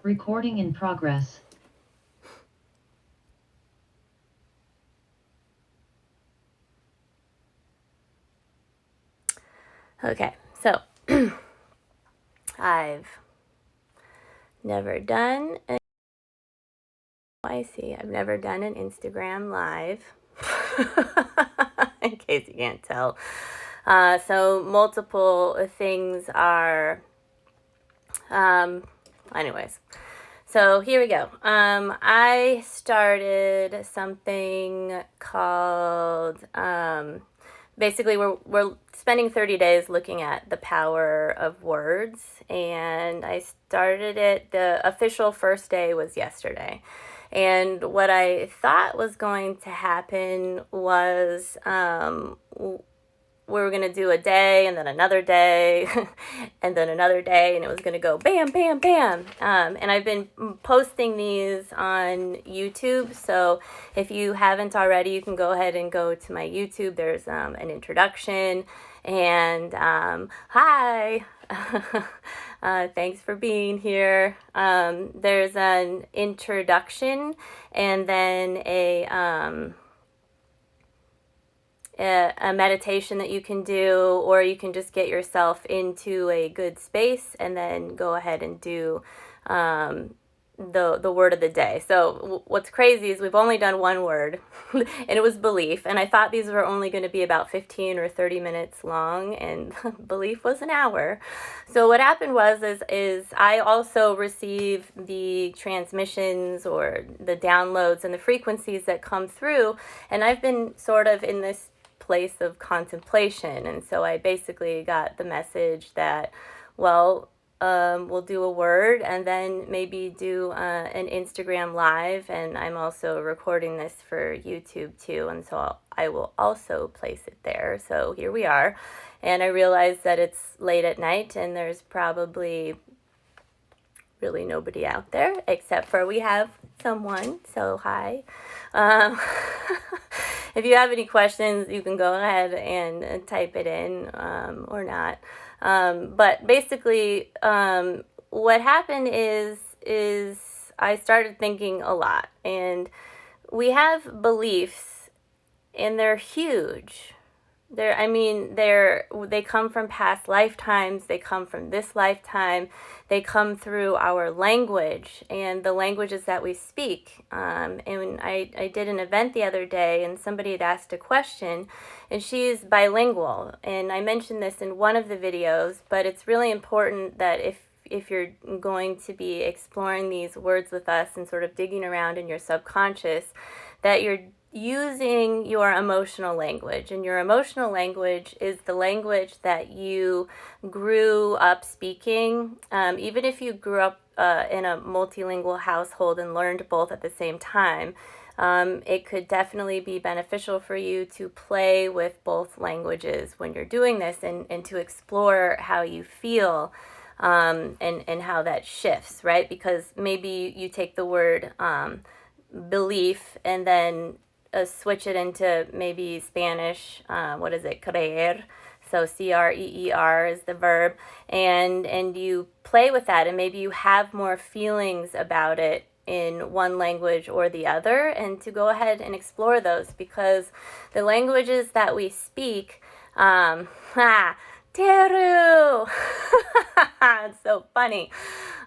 Recording in progress. Okay, so I've never done I've never done an Instagram live, in case you can't tell. So multiple things are, anyways. So here we go. I started something called, basically we're spending 30 days looking at the power of words, and I started it, the official first day was yesterday. And what I thought was going to happen was we were going to do a day and then another day and then another day, and it was going to go bam, bam, bam. And I've been posting these on YouTube. So if you haven't already, you can go ahead and go to my YouTube. There's an introduction and hi. Thanks for being here. There's an introduction and then a meditation that you can do, or you can just get yourself into a good space and then go ahead and do the word of the day. So what's crazy is we've only done one word and it was belief, and I thought these were only going to be about 15 or 30 minutes long, and belief was an hour. So what happened was is I also received the transmissions or the downloads and the frequencies that come through, and I've been sort of in this place of contemplation. And so I basically got the message that, well, we'll do a word and then maybe do an Instagram live. And I'm also recording this for YouTube too. And so I will also place it there. So here we are. And I realized that it's late at night and there's probably really nobody out there, except for we have someone. So hi. If you have any questions, you can go ahead and type it in or not. But basically, what happened is I started thinking a lot, and we have beliefs, and they're huge. They come from past lifetimes, they come from this lifetime, they come through our language and the languages that we speak. And I did an event the other day, and somebody had asked a question, and she's bilingual. And I mentioned this in one of the videos, but it's really important that if you're going to be exploring these words with us and sort of digging around in your subconscious, that you're using your emotional language. And your emotional language is the language that you grew up speaking. Even if you grew up in a multilingual household and learned both at the same time, it could definitely be beneficial for you to play with both languages when you're doing this, and to explore how you feel and how that shifts, right? Because maybe you take the word belief and then switch it into maybe Spanish. What is it? Creer. So creer is the verb, and you play with that, and maybe you have more feelings about it in one language or the other, and to go ahead and explore those, because the languages that we speak, Teru. It's so funny.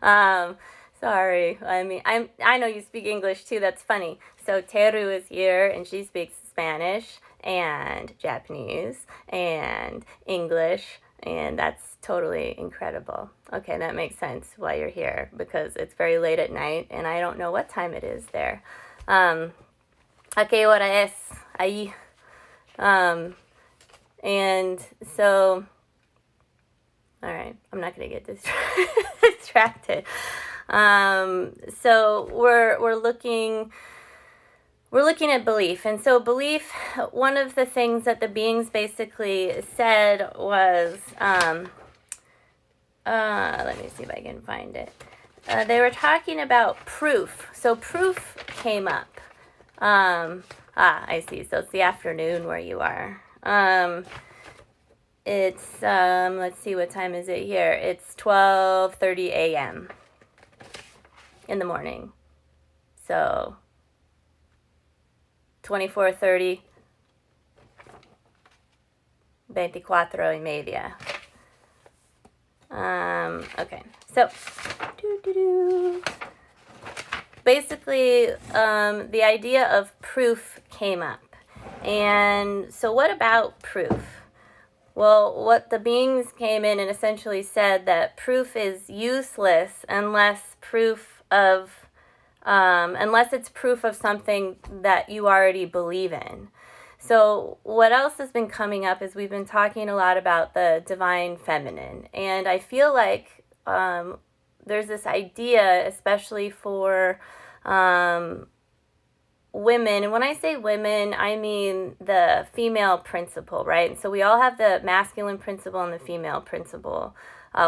Sorry. I know you speak English too. That's funny. So Teru is here, and she speaks Spanish and Japanese and English, and that's totally incredible. Okay, that makes sense why you're here, because it's very late at night, and I don't know what time it is there. ¿A qué hora es ahí? And so, all right, I'm not gonna get distracted. So we're looking at belief. And so belief, one of the things that the beings basically said was, let me see if I can find it. They were talking about proof. So proof came up. I see. So it's the afternoon where you are. It's, let's see, what time is it here? It's 12:30 a.m. in the morning. So 24:30, 24:30. Okay, so basically the idea of proof came up. And so what about proof? Well, what the beings came in and essentially said that proof is useless unless it's proof of something that you already believe in. So what else has been coming up is we've been talking a lot about the divine feminine. And I feel like there's this idea, especially for women, and when I say women, I mean the female principle, right? And so we all have the masculine principle and the female principle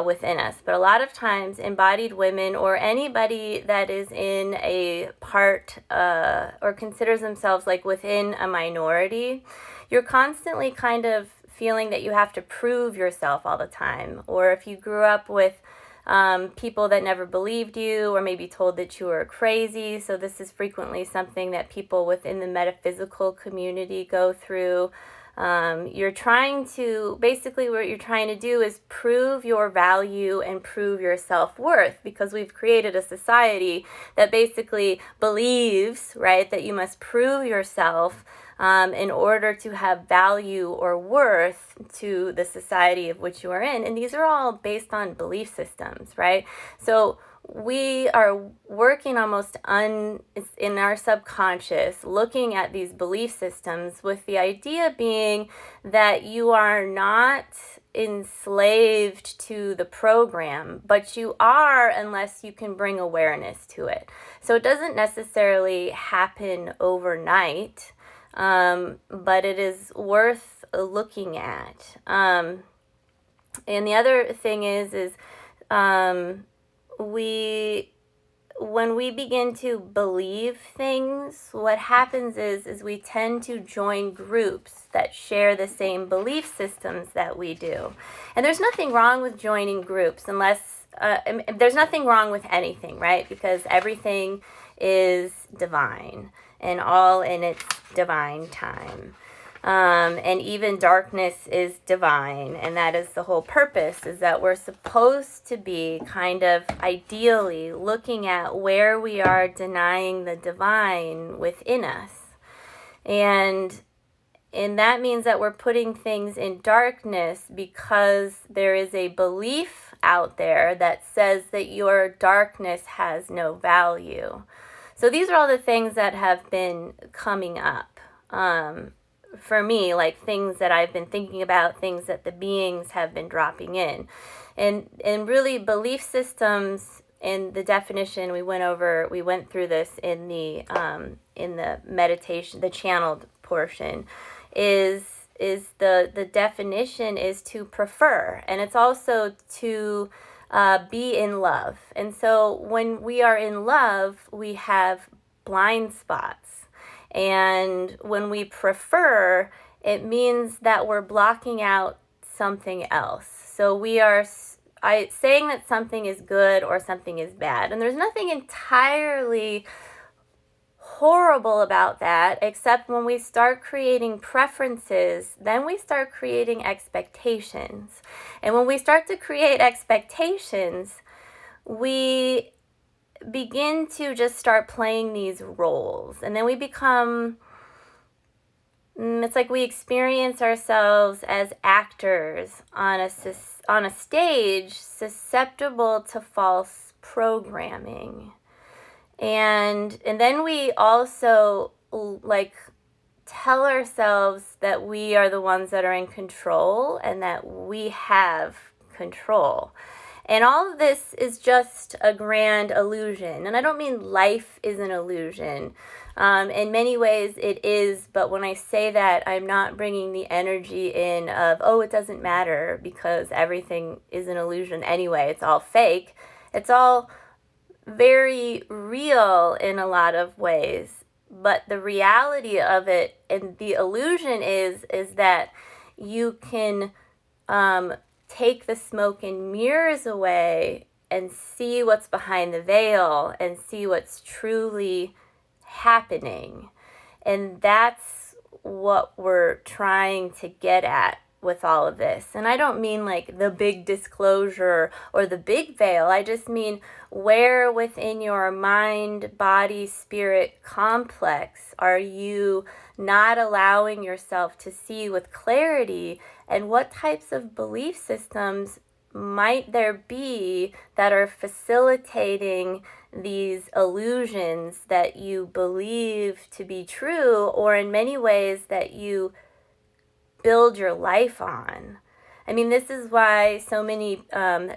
within us. But a lot of times, embodied women or anybody that is in a part or considers themselves like within a minority, you're constantly kind of feeling that you have to prove yourself all the time. Or if you grew up with people that never believed you or maybe told that you were crazy. So this is frequently something that people within the metaphysical community go through. You're trying to, basically what you're trying to do is prove your value and prove your self-worth, because we've created a society that basically believes, right, that you must prove yourself in order to have value or worth to the society of which you are in. And these are all based on belief systems, right? So we are working almost in our subconscious, looking at these belief systems with the idea being that you are not enslaved to the program, but you are unless you can bring awareness to it. So it doesn't necessarily happen overnight. But it is worth looking at. And the other thing is when we begin to believe things, what happens is we tend to join groups that share the same belief systems that we do. And there's nothing wrong with joining groups unless, there's nothing wrong with anything, right? Because everything is divine and all in its divine time. And even darkness is divine, and that is the whole purpose, is that we're supposed to be kind of ideally looking at where we are denying the divine within us. And that means that we're putting things in darkness because there is a belief out there that says that your darkness has no value. So these are all the things that have been coming up for me, like things that I've been thinking about, things that the beings have been dropping in. And really belief systems, and the definition we went through this in the meditation, the channeled portion, is the definition is to prefer, and it's also to be in love. And so when we are in love, we have blind spots. And when we prefer, it means that we're blocking out something else. So we are saying that something is good or something is bad. And there's nothing entirely horrible about that, except when we start creating preferences, then we start creating expectations. And when we start to create expectations, we begin to just start playing these roles. And then we become, it's like we experience ourselves as actors on a stage susceptible to false programming. And then we also like tell ourselves that we are the ones that are in control and that we have control. And all of this is just a grand illusion. And I don't mean life is an illusion. In many ways it is, but when I say that, I'm not bringing the energy in of, oh, it doesn't matter because everything is an illusion anyway. It's all fake. It's all very real in a lot of ways. But the reality of it and the illusion is that you can take the smoke and mirrors away and see what's behind the veil and see what's truly happening. And that's what we're trying to get at with all of this. And I don't mean like the big disclosure or the big veil. I just mean where within your mind, body, spirit complex are you not allowing yourself to see with clarity, and what types of belief systems might there be that are facilitating these illusions that you believe to be true, or in many ways that you build your life on. I mean, this is why so many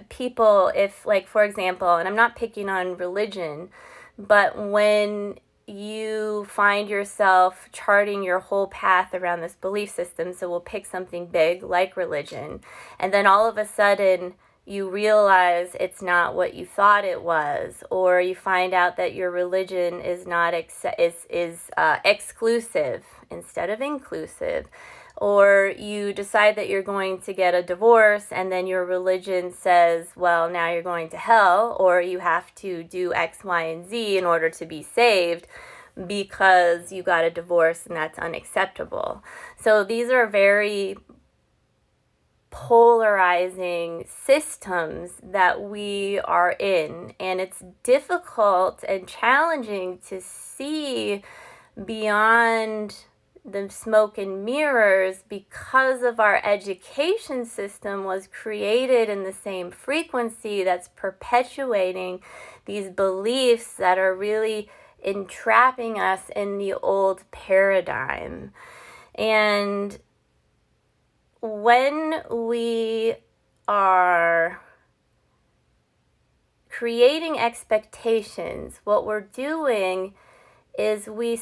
people, if, like, for example, and I'm not picking on religion, but when you find yourself charting your whole path around this belief system, so we'll pick something big like religion, and then all of a sudden you realize it's not what you thought it was, or you find out that your religion is not exclusive instead of inclusive, or you decide that you're going to get a divorce and then your religion says, well, now you're going to hell, or you have to do X, Y, and Z in order to be saved because you got a divorce and that's unacceptable. So these are very polarizing systems that we are in, and it's difficult and challenging to see beyond the smoke and mirrors because of our education system was created in the same frequency that's perpetuating these beliefs that are really entrapping us in the old paradigm. And when we are creating expectations, what we're doing is we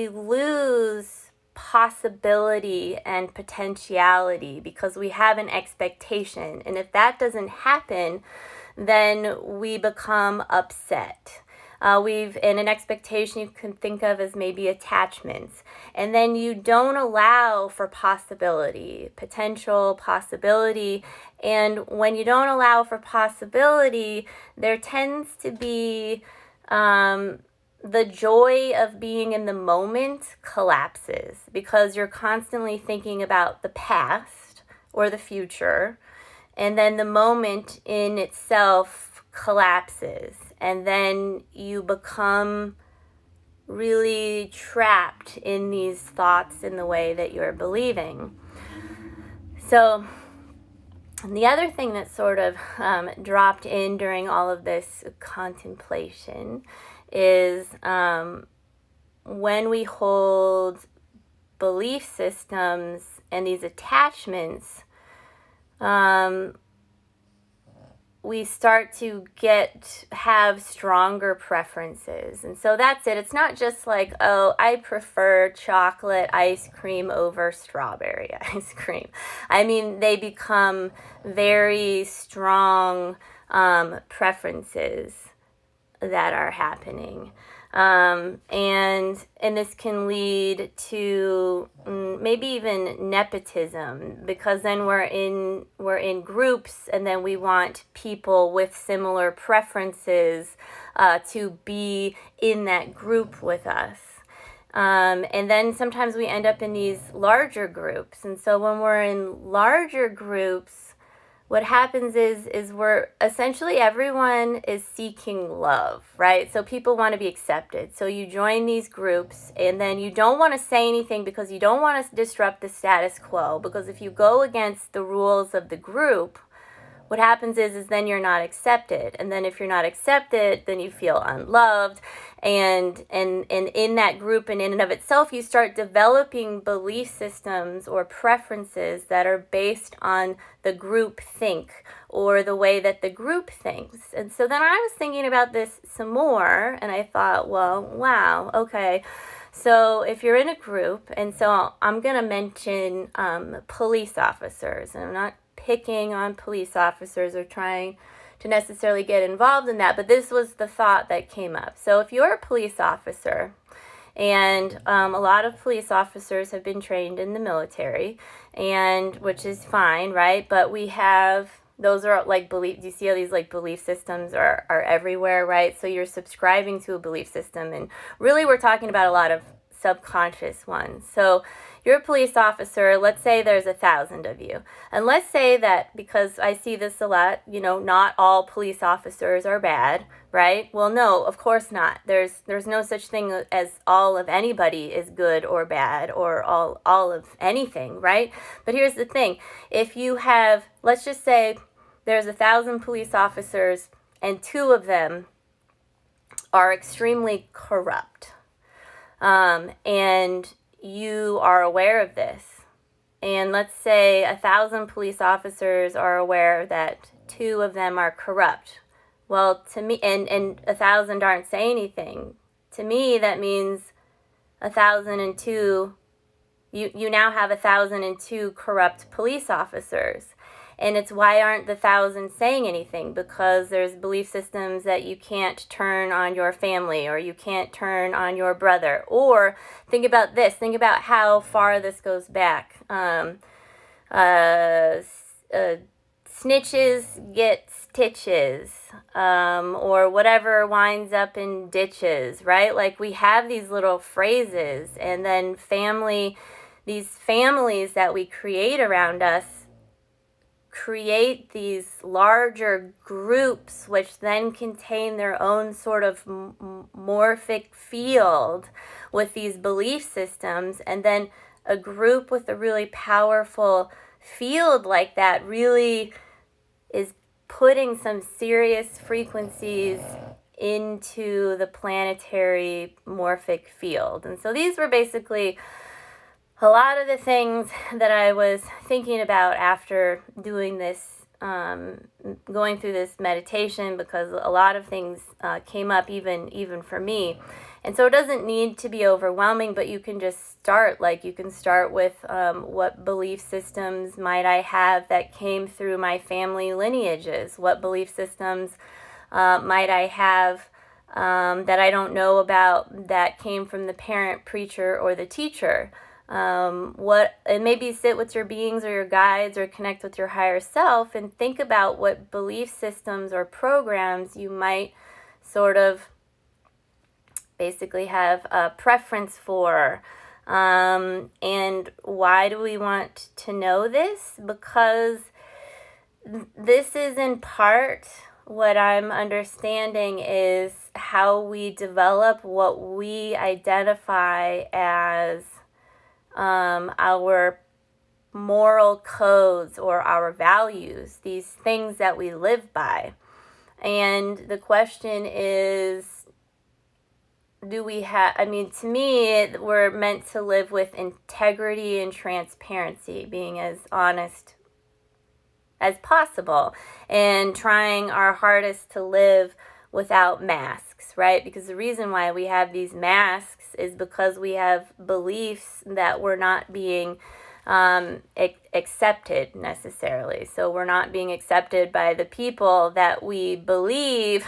lose possibility and potentiality because we have an expectation. And if that doesn't happen, then we become upset. In an expectation you can think of as maybe attachments. And then you don't allow for potential possibility. And when you don't allow for possibility, there tends to be the joy of being in the moment collapses because you're constantly thinking about the past or the future, and then the moment in itself collapses, and then you become really trapped in these thoughts in the way that you're believing. So the other thing that sort of dropped in during all of this contemplation is when we hold belief systems and these attachments, we start to have stronger preferences. And so that's it. It's not just like, oh, I prefer chocolate ice cream over strawberry ice cream. I mean, they become very strong preferences that are happening. And this can lead to maybe even nepotism, because then we're in groups, and then we want people with similar preferences to be in that group with us. And then sometimes we end up in these larger groups. And so when we're in larger groups, what happens is we're essentially, everyone is seeking love, right? So people want to be accepted. So you join these groups, and then you don't want to say anything because you don't want to disrupt the status quo. Because if you go against the rules of the group, what happens is then you're not accepted. And then if you're not accepted, then you feel unloved. And in that group and in and of itself, you start developing belief systems or preferences that are based on the group think or the way that the group thinks. And so then I was thinking about this some more, and I thought, well, wow, okay. So if you're in a group, and so I'm going to mention police officers, and I'm not picking on police officers or trying to necessarily get involved in that, but this was the thought that came up. So if you're a police officer, and a lot of police officers have been trained in the military, and which is fine, right? But we have Those are like belief. Do you see how these like belief systems are everywhere, right? So you're subscribing to a belief system, and really we're talking about a lot of subconscious ones. So you're a police officer. Let's say there's 1,000 of you, and let's say that, because I see this a lot, not all police officers are bad, right? Well, no, of course not. There's no such thing as all of anybody is good or bad, or all of anything, right? But here's the thing: if you have, let's just say there's 1,000 police officers, and 2 of them are extremely corrupt, and you are aware of this, and let's say 1,000 police officers are aware that 2 of them are corrupt. Well, to me, and 1,000 aren't saying anything. To me, that means 1,002. You now have 1,002 corrupt police officers. And it's, why aren't the 1,000 saying anything? Because there's belief systems that you can't turn on your family, or you can't turn on your brother. Or think about this. Think about how far this goes back. Snitches get stitches, or whatever winds up in ditches, right? Like, we have these little phrases, and then these families that we create around us create these larger groups, which then contain their own sort of morphic field with these belief systems. And then a group with a really powerful field like that really is putting some serious frequencies into the planetary morphic field. And so these were basically a lot of the things that I was thinking about after doing this, going through this meditation, because a lot of things came up even for me. And so it doesn't need to be overwhelming, but you can just start. Like, you can start with what belief systems might I have that came through my family lineages? What belief systems might I have that I don't know about that came from the parent, preacher, or the teacher? And maybe sit with your beings or your guides, or connect with your higher self, and think about what belief systems or programs you might sort of basically have a preference for. And why do we want to know this? Because this is in part what I'm understanding is how we develop what we identify as our moral codes or our values, these things that we live by. And the question is, to me, we're meant to live with integrity and transparency, being as honest as possible, and trying our hardest to live without masks, right? Because the reason why we have these masks is because we have beliefs that we're not being accepted necessarily. So we're not being accepted by the people that we believe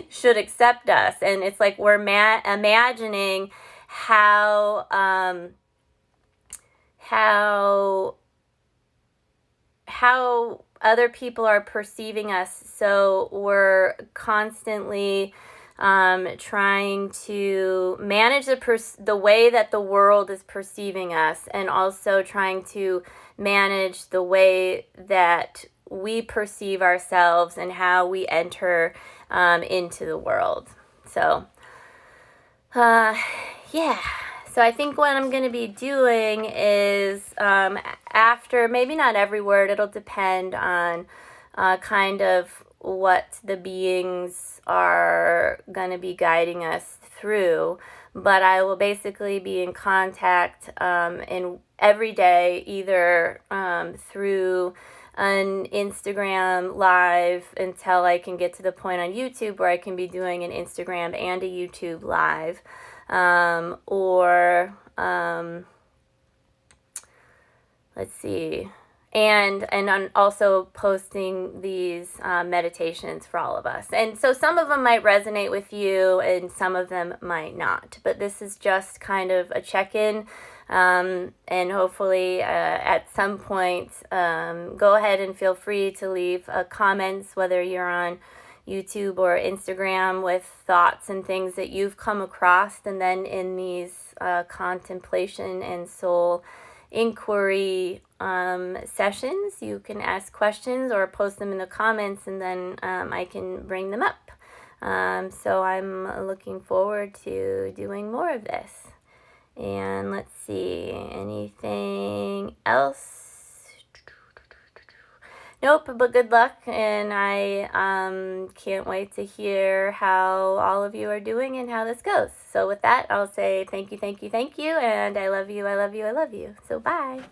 should accept us. And it's like we're imagining how other people are perceiving us. So we're constantly trying to manage the way that the world is perceiving us, and also trying to manage the way that we perceive ourselves and how we enter into the world. So, yeah. So I think what I'm going to be doing is, after, maybe not every word, it'll depend on kind of what the beings are going to be guiding us through. But I will basically be in contact in every day, either through an Instagram live until I can get to the point on YouTube where I can be doing an Instagram and a YouTube live. Let's see, and I'm also posting these meditations for all of us. And so some of them might resonate with you and some of them might not, but this is just kind of a check-in And hopefully at some point, go ahead and feel free to leave comments, whether you're on YouTube or Instagram, with thoughts and things that you've come across. And then in these contemplation and soul inquiry sessions, you can ask questions or post them in the comments, and then I can bring them up. So I'm looking forward to doing more of this. And let's see, anything else? Nope, but good luck, and I can't wait to hear how all of you are doing and how this goes. So with that, I'll say thank you, and I love you, I love you, I love you. So bye.